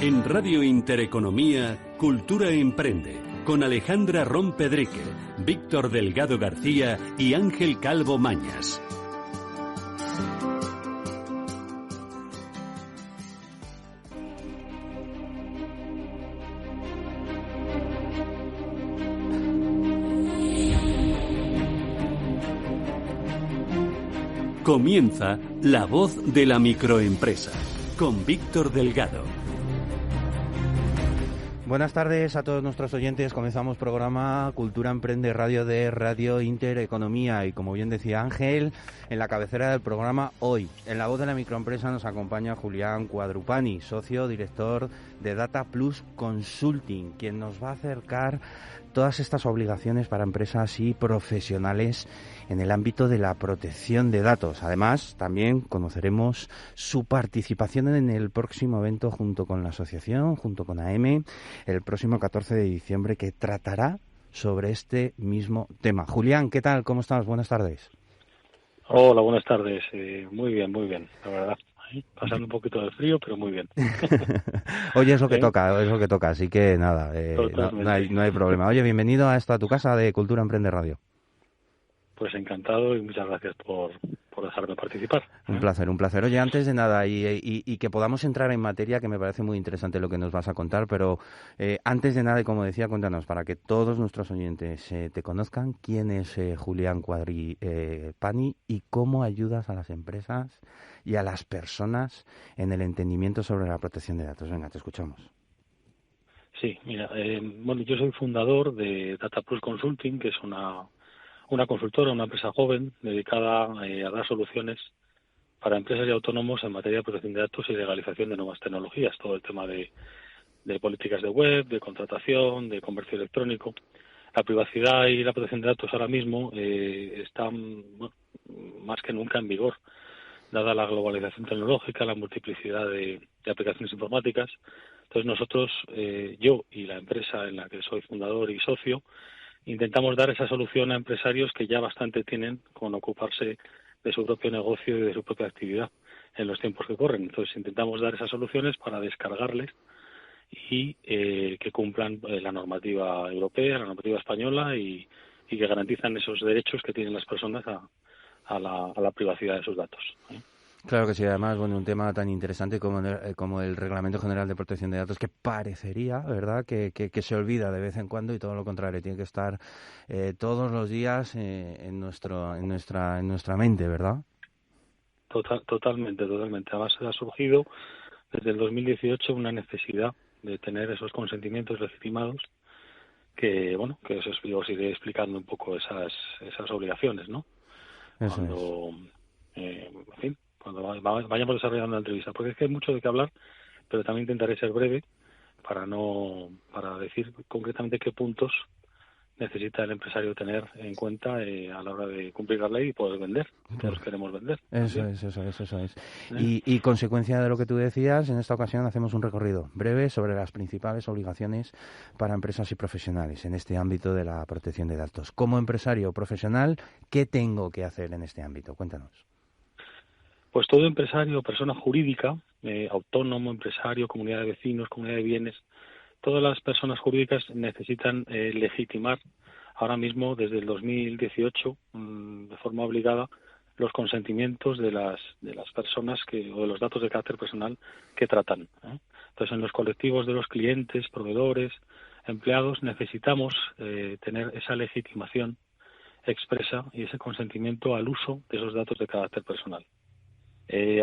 En Radio Intereconomía, Cultura Emprende, con Alejandra Rompedrique, Víctor Delgado García y Ángel Calvo Mañas. Comienza La Voz de la Microempresa, con Víctor Delgado. Buenas tardes a todos nuestros oyentes. Comenzamos programa Cultura Emprende Radio de Radio Intereconomía. Y como bien decía Ángel, en la cabecera del programa hoy, en La Voz de la Microempresa, nos acompaña Julián Cuadrupani, socio director de Data Plus Consulting, quien nos va a acercar todas estas obligaciones para empresas y profesionales en el ámbito de la protección de datos. Además, también conoceremos su participación en el próximo evento junto con la asociación, junto con AM, el próximo 14 de diciembre, que tratará sobre este mismo tema. Julián, ¿qué tal? ¿Cómo estás? Buenas tardes. Hola, buenas tardes. Muy bien, la verdad. Pasando un poquito de frío, pero muy bien. Oye, es lo que toca, así que nada, no hay problema. Oye, bienvenido a tu casa de Cultura Emprende Radio. Pues encantado y muchas gracias por dejarme participar. Un placer. Oye, antes de nada, y que podamos entrar en materia, que me parece muy interesante lo que nos vas a contar, pero antes de nada, y como decía, cuéntanos, para que todos nuestros oyentes te conozcan, quién es Julián Cuadrupani y cómo ayudas a las empresas y a las personas en el entendimiento sobre la protección de datos. Venga, te escuchamos. Sí, mira, yo soy fundador de Data Plus Consulting, que es una consultora, una empresa joven dedicada a dar soluciones para empresas y autónomos en materia de protección de datos y legalización de nuevas tecnologías, todo el tema de políticas de web, de contratación, de comercio electrónico. La privacidad y la protección de datos ahora mismo están más que nunca en vigor, dada la globalización tecnológica, la multiplicidad de aplicaciones informáticas. Entonces nosotros, yo y la empresa en la que soy fundador y socio, intentamos dar esa solución a empresarios que ya bastante tienen con ocuparse de su propio negocio y de su propia actividad en los tiempos que corren. Entonces intentamos dar esas soluciones para descargarles y que cumplan la normativa europea, la normativa española y que garantizan esos derechos que tienen las personas a la privacidad de sus datos. Claro que sí, además, un tema tan interesante como el Reglamento General de Protección de Datos, que parecería, ¿verdad?, que se olvida de vez en cuando, y todo lo contrario, tiene que estar todos los días en nuestra mente, ¿verdad? Totalmente. Además, ha surgido desde el 2018 una necesidad de tener esos consentimientos legitimados que os iré explicando un poco esas obligaciones, ¿no? Cuando vayamos desarrollando la entrevista, porque es que hay mucho de qué hablar, pero también intentaré ser breve para decir concretamente qué puntos necesita el empresario tener en cuenta a la hora de cumplir la ley y poder vender. Todos queremos vender. Eso es. Y consecuencia de lo que tú decías, en esta ocasión hacemos un recorrido breve sobre las principales obligaciones para empresas y profesionales en este ámbito de la protección de datos. Como empresario o profesional, ¿qué tengo que hacer en este ámbito? Cuéntanos. Pues todo empresario o persona jurídica, autónomo, empresario, comunidad de vecinos, comunidad de bienes, todas las personas jurídicas necesitan legitimar ahora mismo, desde el 2018, de forma obligada, los consentimientos de las personas o de los datos de carácter personal que tratan. Entonces, en los colectivos de los clientes, proveedores, empleados, necesitamos tener esa legitimación expresa y ese consentimiento al uso de esos datos de carácter personal.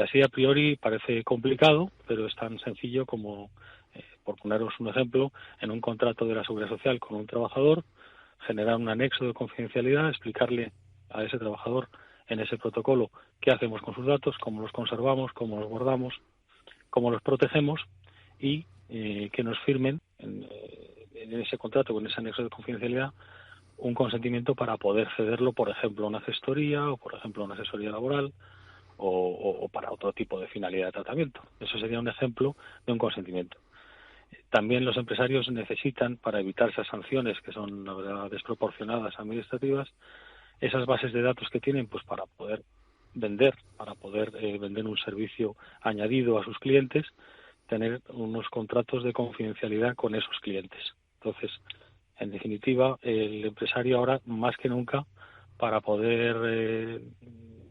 Así a priori parece complicado, pero es tan sencillo como, por poneros un ejemplo, en un contrato de la Seguridad Social con un trabajador, generar un anexo de confidencialidad, explicarle a ese trabajador en ese protocolo qué hacemos con sus datos, cómo los conservamos, cómo los guardamos, cómo los protegemos y que nos firmen en ese contrato, con ese anexo de confidencialidad, un consentimiento para poder cederlo, por ejemplo, a una gestoría o, por ejemplo, a una asesoría laboral, o para otro tipo de finalidad de tratamiento. Eso sería un ejemplo de un consentimiento. También los empresarios necesitan, para evitar esas sanciones que son, la verdad, desproporcionadas administrativas, esas bases de datos que tienen, pues para poder vender un servicio añadido a sus clientes, tener unos contratos de confidencialidad con esos clientes. Entonces, en definitiva, el empresario ahora, más que nunca, para poder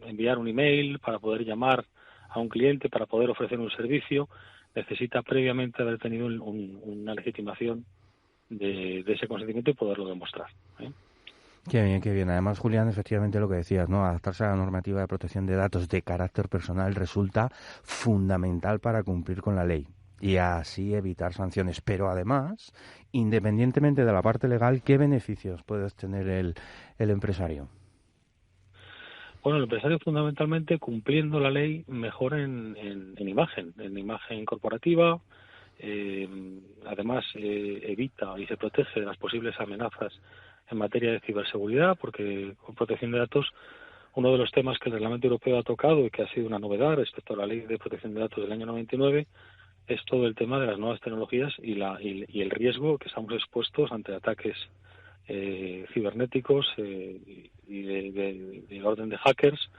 enviar un email, para poder llamar a un cliente, para poder ofrecer un servicio, necesita previamente haber tenido una legitimación de ese consentimiento y poderlo demostrar, ¿eh? Qué bien, qué bien. Además, Julián, efectivamente lo que decías, ¿no? Adaptarse a la normativa de protección de datos de carácter personal resulta fundamental para cumplir con la ley y así evitar sanciones. Pero además, independientemente de la parte legal, ¿qué beneficios puede obtener el empresario? Bueno, el empresario fundamentalmente cumpliendo la ley mejora en imagen corporativa. Además, evita y se protege de las posibles amenazas en materia de ciberseguridad, porque con protección de datos, uno de los temas que el Reglamento Europeo ha tocado y que ha sido una novedad respecto a la Ley de Protección de Datos del año 99 es todo el tema de las nuevas tecnologías y el riesgo que estamos expuestos ante ataques cibernéticos y de orden de hackers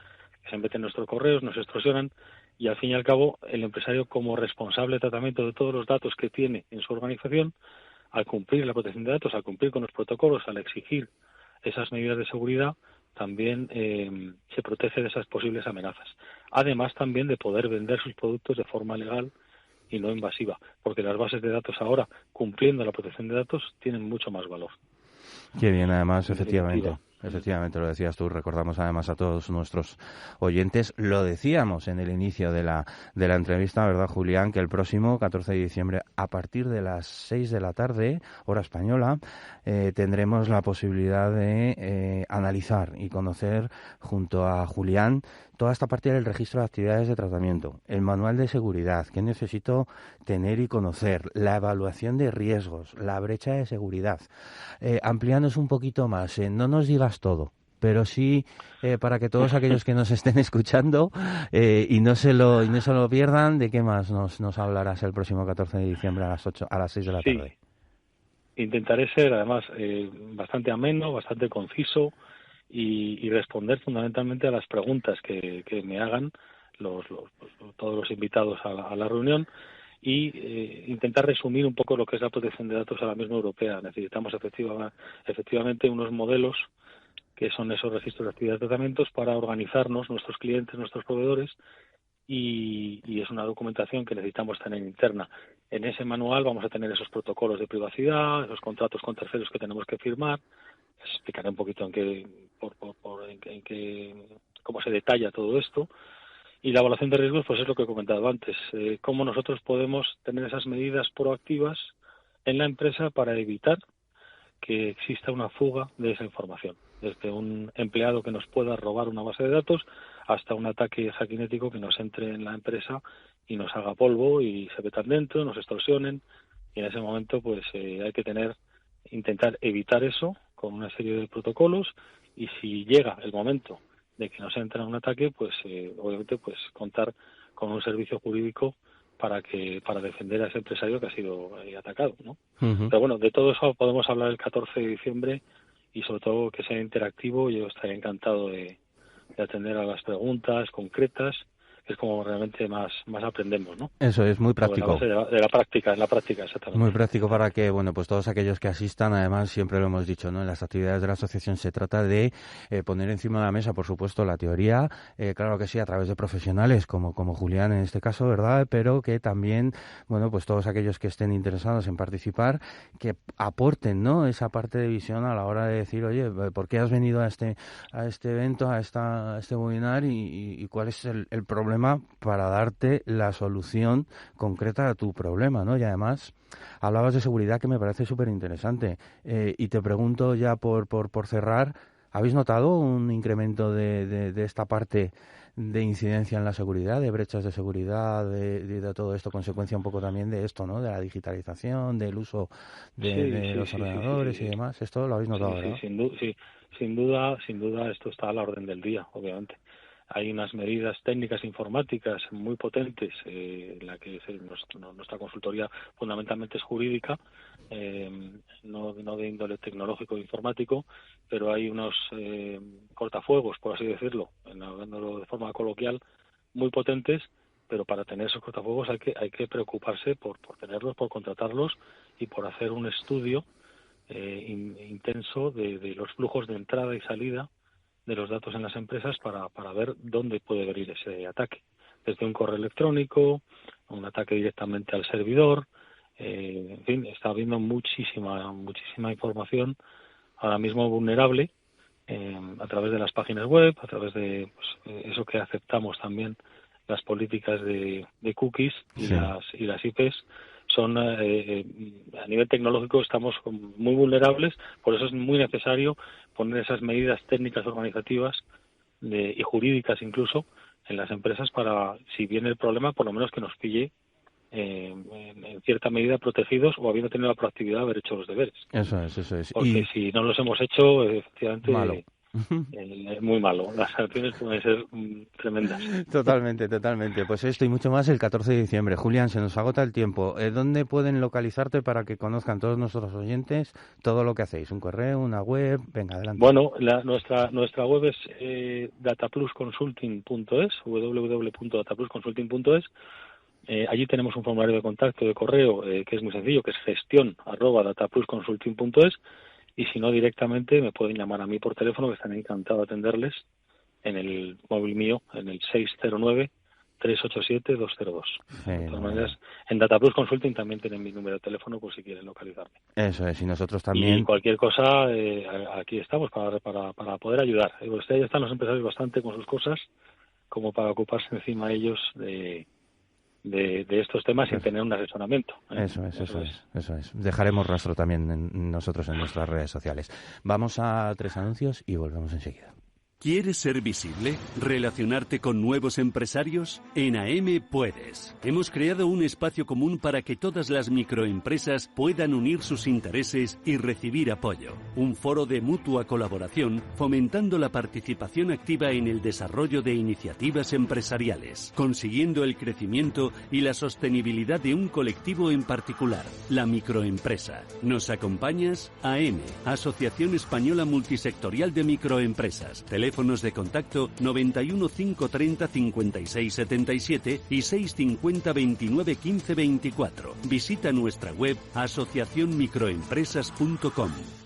que se meten en nuestros correos, nos extorsionan, y al fin y al cabo el empresario, como responsable de tratamiento de todos los datos que tiene en su organización, al cumplir la protección de datos, al cumplir con los protocolos, al exigir esas medidas de seguridad, también se protege de esas posibles amenazas. Además también de poder vender sus productos de forma legal y no invasiva, porque las bases de datos ahora, cumpliendo la protección de datos, tienen mucho más valor. Qué bien, además, efectivamente lo decías tú. Recordamos además a todos nuestros oyentes, lo decíamos en el inicio de la entrevista, ¿verdad, Julián? Que el próximo 14 de diciembre, a partir de las 6 de la tarde, hora española, tendremos la posibilidad de analizar y conocer junto a Julián toda esta parte del registro de actividades de tratamiento, el manual de seguridad que necesito tener y conocer, la evaluación de riesgos, la brecha de seguridad. Amplíanos un poquito más, no nos digas todo, pero sí para que todos aquellos que nos estén escuchando y no se lo pierdan, ¿de qué más nos hablarás el próximo 14 de diciembre a las 6 de la tarde? Intentaré ser además bastante ameno, bastante conciso y responder fundamentalmente a las preguntas que me hagan todos los invitados a la reunión, y intentar resumir un poco lo que es la protección de datos ahora mismo europea. Necesitamos efectivamente unos modelos que son esos registros de actividades de tratamientos para organizarnos, nuestros clientes, nuestros proveedores, y es una documentación que necesitamos tener interna. En ese manual vamos a tener esos protocolos de privacidad, esos contratos con terceros que tenemos que firmar. Les explicaré un poquito cómo se detalla todo esto. Y la evaluación de riesgos, pues es lo que he comentado antes, cómo nosotros podemos tener esas medidas proactivas en la empresa para evitar que exista una fuga de esa información, desde un empleado que nos pueda robar una base de datos hasta un ataque hackinético que nos entre en la empresa y nos haga polvo y se metan dentro, nos extorsionen, y en ese momento pues hay que intentar evitar eso con una serie de protocolos, y si llega el momento de que nos entra un ataque, pues obviamente pues contar con un servicio jurídico para defender a ese empresario que ha sido atacado, ¿no? Uh-huh. Pero bueno, de todo eso podemos hablar el 14 de diciembre, y sobre todo que sea interactivo. Yo estaré encantado de atender a las preguntas concretas, que es como realmente más aprendemos, ¿no? Eso es muy práctico. De la práctica, exactamente. Muy práctico para que, bueno, pues todos aquellos que asistan, además siempre lo hemos dicho, ¿no? En las actividades de la asociación se trata de poner encima de la mesa, por supuesto, la teoría, claro que sí, a través de profesionales como Julián en este caso, ¿verdad? Pero que también, bueno, pues todos aquellos que estén interesados en participar, que aporten, ¿no? Esa parte de visión a la hora de decir, oye, ¿por qué has venido a este evento, a este webinar y cuál es el problema para darte la solución concreta a tu problema, ¿no? Y además hablabas de seguridad, que me parece súper interesante, y te pregunto ya por cerrar, ¿habéis notado un incremento de esta parte de incidencia en la seguridad, de brechas de seguridad, de todo esto, consecuencia un poco también de esto, ¿no? De la digitalización, del uso de los ordenadores y demás? ¿Esto lo habéis notado, verdad? Sin duda esto está a la orden del día, obviamente. Hay unas medidas técnicas informáticas muy potentes, en la que nuestra consultoría fundamentalmente es jurídica, no de índole tecnológico e informático, pero hay unos cortafuegos, por así decirlo, hablándolo de forma coloquial, muy potentes, pero para tener esos cortafuegos hay que preocuparse por tenerlos, por contratarlos y por hacer un estudio intenso de los flujos de entrada y salida de los datos en las empresas para ver dónde puede venir ese ataque. Desde un correo electrónico, un ataque directamente al servidor, en fin, está habiendo muchísima información ahora mismo vulnerable a través de las páginas web, a través de eso que aceptamos también, las políticas de cookies y las IPs. Son a nivel tecnológico estamos muy vulnerables, por eso es muy necesario poner esas medidas técnicas organizativas y jurídicas incluso en las empresas para, si viene el problema, por lo menos que nos pille en cierta medida protegidos o habiendo tenido la proactividad de haber hecho los deberes. Eso es. Porque si no los hemos hecho, efectivamente... Malo. Muy malo, las sanciones pueden ser tremendas. Totalmente. Pues esto y mucho más el 14 de diciembre. Julián, se nos agota el tiempo. ¿Dónde pueden localizarte para que conozcan todos nuestros oyentes todo lo que hacéis? ¿Un correo, una web? Venga, adelante. Bueno, nuestra web es dataplusconsulting.es, www.dataplusconsulting.es. Allí tenemos un formulario de contacto de correo que es muy sencillo, que es gestión@dataplusconsulting.es. Y si no, directamente me pueden llamar a mí por teléfono, que estaré encantado de atenderles en el móvil mío, en el 609-387-202. De todas maneras, en DataPlus Consulting también tienen mi número de teléfono por si quieren localizarme. Eso es, y nosotros también. Y cualquier cosa, aquí estamos para poder ayudar. Ya están los empresarios bastante con sus cosas como para ocuparse encima ellos de estos temas sin tener un asesoramiento. Eso es. Dejaremos rastro también nosotros en nuestras redes sociales. Vamos a 3 anuncios y volvemos enseguida. ¿Quieres ser visible? ¿Relacionarte con nuevos empresarios? En AM puedes. Hemos creado un espacio común para que todas las microempresas puedan unir sus intereses y recibir apoyo. Un foro de mutua colaboración fomentando la participación activa en el desarrollo de iniciativas empresariales, consiguiendo el crecimiento y la sostenibilidad de un colectivo en particular, la microempresa. ¿Nos acompañas? AM, Asociación Española Multisectorial de Microempresas. Teléfonos de contacto 91 530 56 77 y 650 29 15 24. Visita nuestra web asociacionmicroempresas.com.